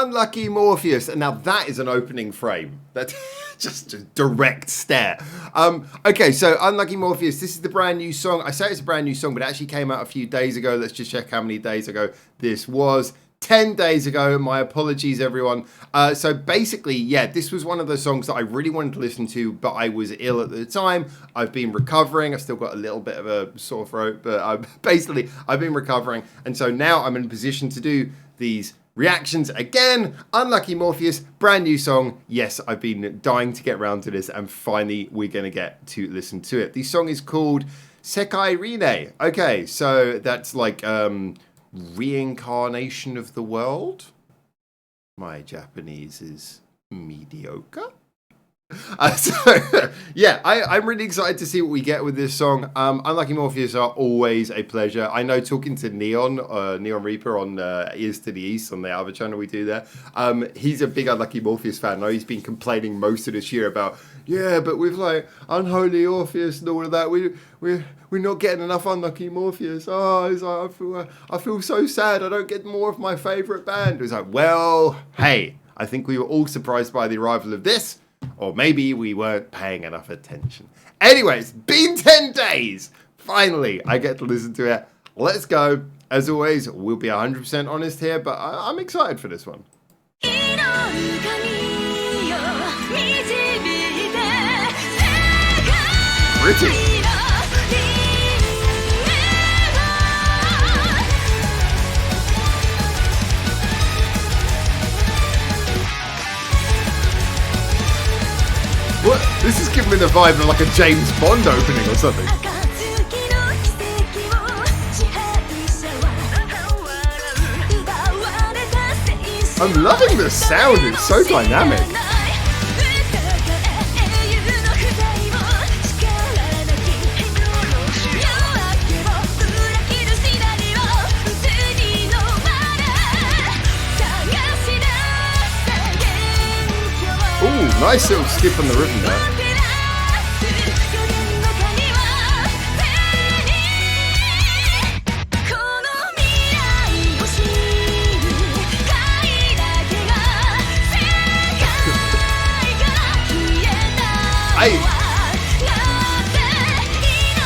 Unlucky Morpheus. And now that is an opening frame. That's just a direct stare. Okay, so Unlucky Morpheus, this is the brand new song. I say it's a brand new song, but it actually came out a few days ago. Let's just check how many days ago this was. 10 days ago. My apologies, everyone. So basically, yeah, this was one of those songs that I really wanted to listen to, but I was ill at the time. I've been recovering. I've still got a little bit of a sore throat, but I've been recovering. And so now I'm in a position to do these reactions again. Unlucky Morpheus, brand new song. Yes, I've been dying to get around to this, and finally we're going to get to listen to it. The song is called Sekai Rinne. Okay, so that's like reincarnation of the world. My Japanese is mediocre. Yeah, I'm really excited to see what we get with this song. Unlucky Morpheus are always a pleasure. I know talking to Neon Reaper on Ears to the East on the other channel we do there, he's a big Unlucky Morpheus fan. I know he's been complaining most of this year about, yeah, but with like Unholy Orpheus and all of that, we're not getting enough Unlucky Morpheus. Oh, he's like, I feel so sad. I don't get more of my favourite band. It was like, well, hey, I think we were all surprised by the arrival of this. Or maybe we weren't paying enough attention. Anyways, been 10 days. Finally, I get to listen to it. Let's go. As always, we'll be 100% honest here, but I'm excited for this one. British. What? This is giving me the vibe of like a James Bond opening or something. I'm loving the sound, it's so dynamic. Ooh, nice little skip on the rhythm there.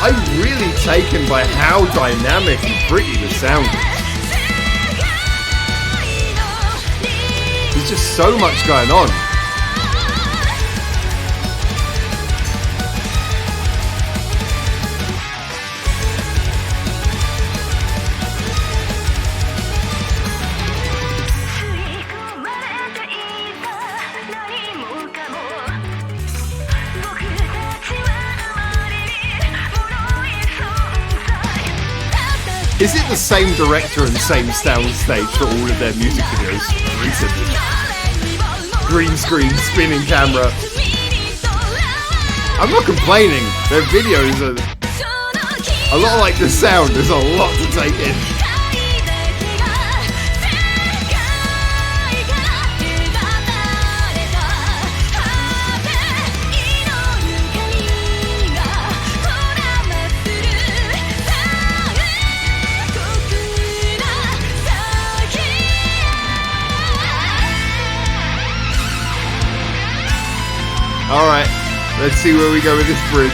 I'm really taken by how dynamic and pretty the sound is. There's just so much going on. Is it the same director and same soundstage for all of their music videos recently? Green screen, spinning camera. I'm not complaining. Their videos are a lot like the sound. There's a lot to take in. Alright, let's see where we go with this bridge.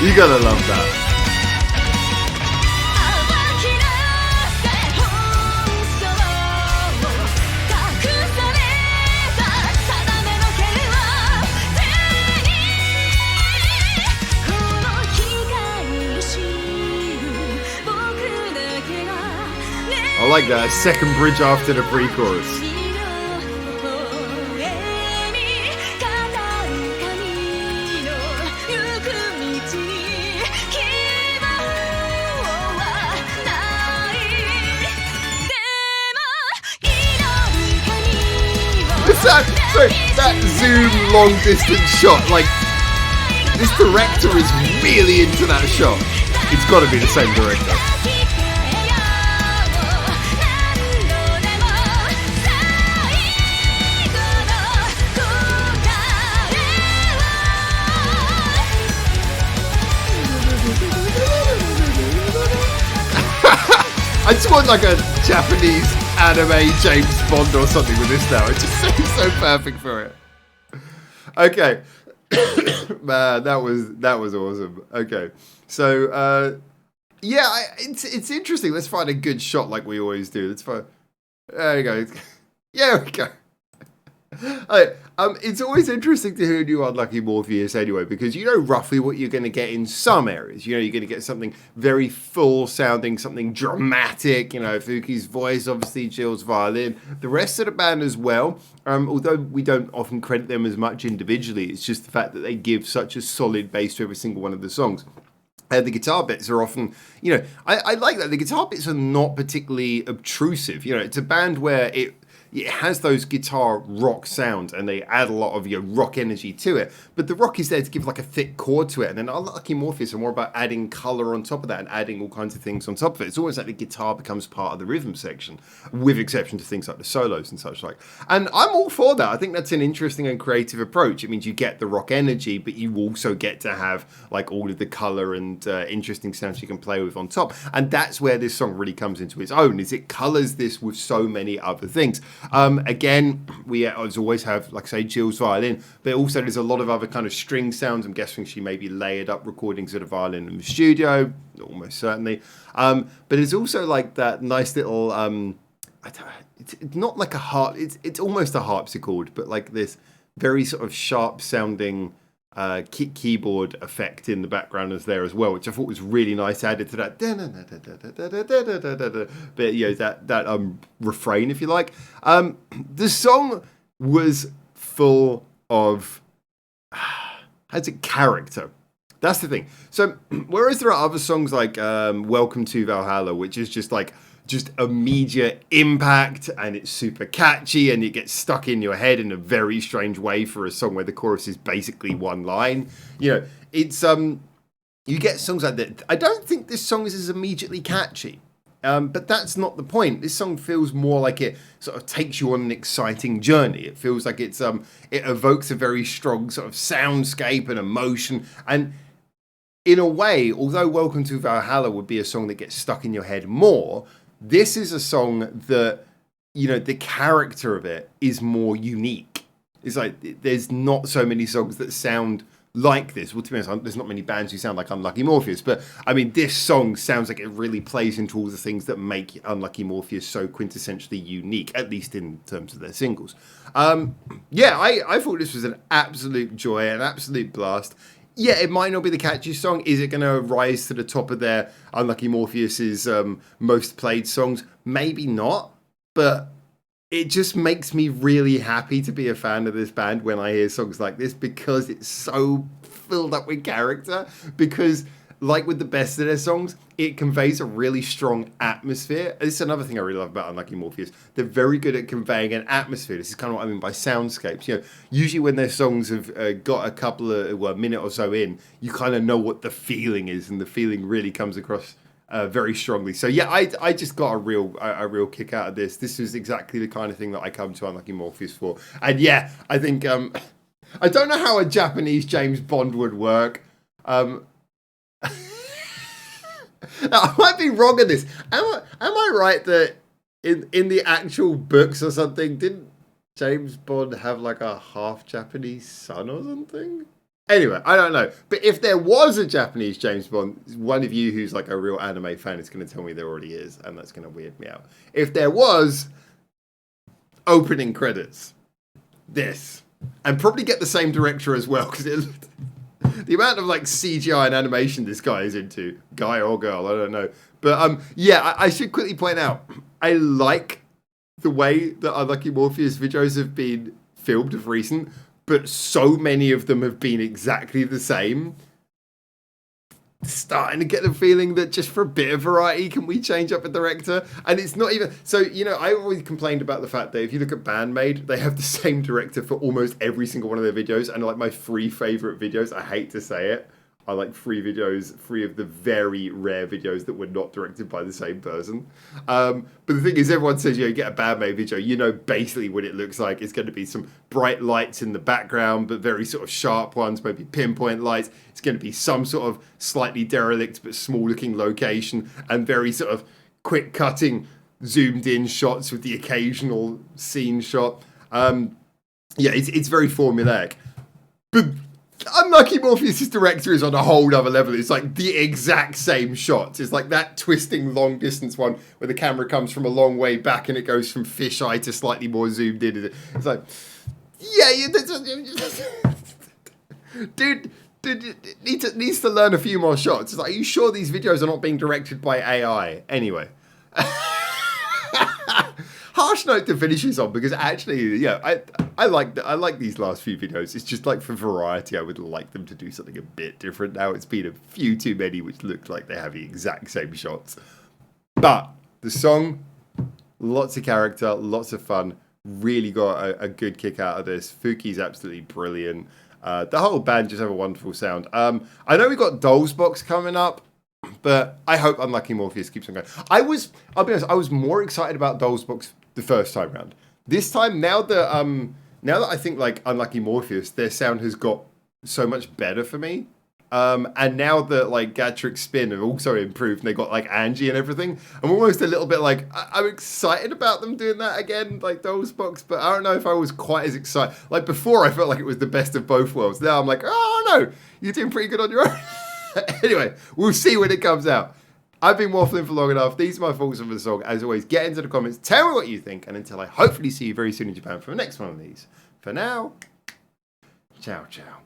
You gotta love that. I like that, second bridge after the pre-chorus. That zoom long distance shot, like This director is really into that shot. It's got to be the same director. I just want like a Japanese anime James Bond or something with this now. It just seems so perfect for it. Okay. Man, that was awesome. Okay. So yeah, it's interesting. Let's find a good shot like we always do. Let's find. There you go. Yeah, we go. It's always interesting to hear new Unlucky Morpheus anyway, because you know roughly what you're going to get in some areas. You know, you're going to get something very full sounding, something dramatic. You know, Fuki's voice, obviously Jill's violin, the rest of the band as well. Although we don't often credit them as much individually, it's just the fact that they give such a solid bass to every single one of the songs. The guitar bits are often, you know, I like that. The guitar bits are not particularly obtrusive. You know, it's a band where it has those guitar rock sounds and they add a lot of your rock energy to it, but the rock is there to give like a thick chord to it, and then Unlucky Morpheus are more about adding color on top of that and adding all kinds of things on top of it. It's almost like the guitar becomes part of the rhythm section, with exception to things like the solos and such like. And I'm all for that. I think that's an interesting and creative approach. It means you get the rock energy, but you also get to have like all of the color and interesting sounds you can play with on top. And that's where this song really comes into its own, is it colors this with so many other things. Again, we as always have, like I say, Jill's violin, but also there's a lot of other kind of string sounds. I'm guessing she maybe layered up recordings of the violin in the studio, almost certainly. But it's also like that nice little, it's not like a harp, it's almost a harpsichord, but like this very sort of sharp sounding keyboard effect in the background is there as well, which I thought was really nice, added to that bit, you know, that refrain, if you like. The song was full of character. That's the thing. So whereas there are other songs like Welcome to Valhalla, which is just immediate impact and it's super catchy and it gets stuck in your head in a very strange way for a song where the chorus is basically one line. You know, it's you get songs like that. I don't think this song is as immediately catchy. But that's not the point. This song feels more like it sort of takes you on an exciting journey. It feels like it evokes a very strong sort of soundscape and emotion. And in a way, although Welcome to Valhalla would be a song that gets stuck in your head more, this is a song that, you know, the character of it is more unique. It's like there's not so many songs that sound like this. Well, to be honest, there's not many bands who sound like Unlucky Morpheus, but I mean, this song sounds like it really plays into all the things that make Unlucky Morpheus so quintessentially unique, at least in terms of their singles. Yeah, I thought this was an absolute joy, an absolute blast. Yeah, it might not be the catchiest song. Is it going to rise to the top of their Unlucky Morpheus's most played songs? Maybe not, but it just makes me really happy to be a fan of this band when I hear songs like this, because it's so filled up with character. Because, like with the best of their songs, it conveys a really strong atmosphere. This is another thing I really love about Unlucky Morpheus. They're very good at conveying an atmosphere. This is kind of what I mean by soundscapes. You know, usually when their songs have got a couple of a minute or so in, you kind of know what the feeling is, and the feeling really comes across very strongly. So yeah, I just got a real kick out of this. This is exactly the kind of thing that I come to Unlucky Morpheus for. And yeah, I think I don't know how a Japanese James Bond would work. Now, I might be wrong in this. Am I right that in the actual books or something, didn't James Bond have like a half Japanese son or something? Anyway, I don't know. But if there was a Japanese James Bond, one of you who's like a real anime fan is going to tell me there already is, and that's going to weird me out. If there was, opening credits, this, and probably get the same director as well, because the amount of like CGI and animation this guy is into, guy or girl, I don't know. But yeah, I should quickly point out, I like the way that Unlucky Morpheus videos have been filmed of recent, but so many of them have been exactly the same. starting to get the feeling that just for a bit of variety, can we change up a director? And it's not even... So, you know, I always complained about the fact that if you look at Bandmade, they have the same director for almost every single one of their videos. And like my 3 favorite videos, I hate to say it, are like 3 videos, 3 of the very rare videos that were not directed by the same person. But the thing is, everyone says, you know, you get a Bandmade video, you know basically what it looks like. It's going to be some bright lights in the background, but very sort of sharp ones, maybe pinpoint lights. It's going to be some sort of slightly derelict but small looking location, and very sort of quick cutting, zoomed in shots with the occasional scene shot. Yeah, it's very formulaic. But Unlucky Morpheus' director is on a whole other level. It's like the exact same shots. It's like that twisting long distance one where the camera comes from a long way back and it goes from fisheye to slightly more zoomed in. It's like, yeah, dude needs to learn a few more shots. It's like, are you sure these videos are not being directed by AI? Anyway. Harsh note to finish this on, because actually, yeah, I like these last few videos. It's just like for variety, I would like them to do something a bit different now. It's been a few too many which look like they have the exact same shots. But the song, lots of character, lots of fun. Really got a good kick out of this. Fuki's absolutely brilliant. The whole band just have a wonderful sound. I know we got Doll's Box coming up, but I hope Unlucky Morpheus keeps on going. I'll be honest, I was more excited about Doll's Box the first time round. This time, now that I think like Unlucky Morpheus, their sound has got so much better for me. And now that like Gatrix Spin have also improved, and they got like Angie and everything, I'm almost a little bit like, I'm excited about them doing that again, like Doll's Box, but I don't know if I was quite as excited. Like before, I felt like it was the best of both worlds. Now I'm like, oh no, you're doing pretty good on your own. Anyway, we'll see when it comes out. I've been waffling for long enough. These are my thoughts on the song. As always, get into the comments. Tell me what you think. And until I hopefully see you very soon in Japan for the next one of these. For now, ciao, ciao.